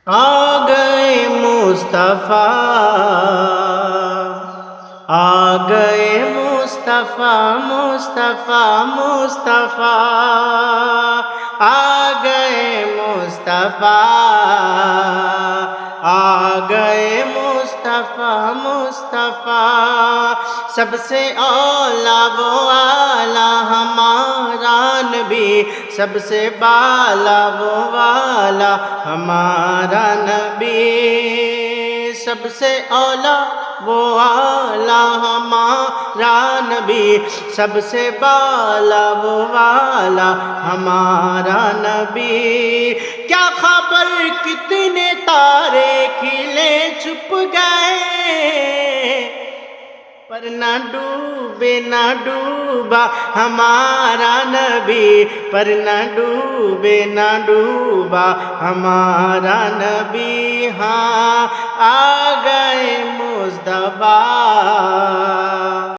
आ गए मुस्तफ़ा, आ गए मुस्तफ़ा, मुस्तफ़ा मुस्तफ़ा, आ गए मुस्तफ़ा, आ गए मुस्तफ़ा मुस्तफ़ा। सबसे औला वो आला हमारा नबी, सबसे बाला वो वाला हमारा नबी, सबसे औला वो आला हमारा नबी, सबसे बाला वो वाला हमारा नबी। क्या खबर कितने तारे खिले छुप गए, पर ना डूबे ना डूबा हमारा नबी, पर ना डूबे ना डूबा हमारा नबी। हाँ, आ गए मुस्तफ़ा।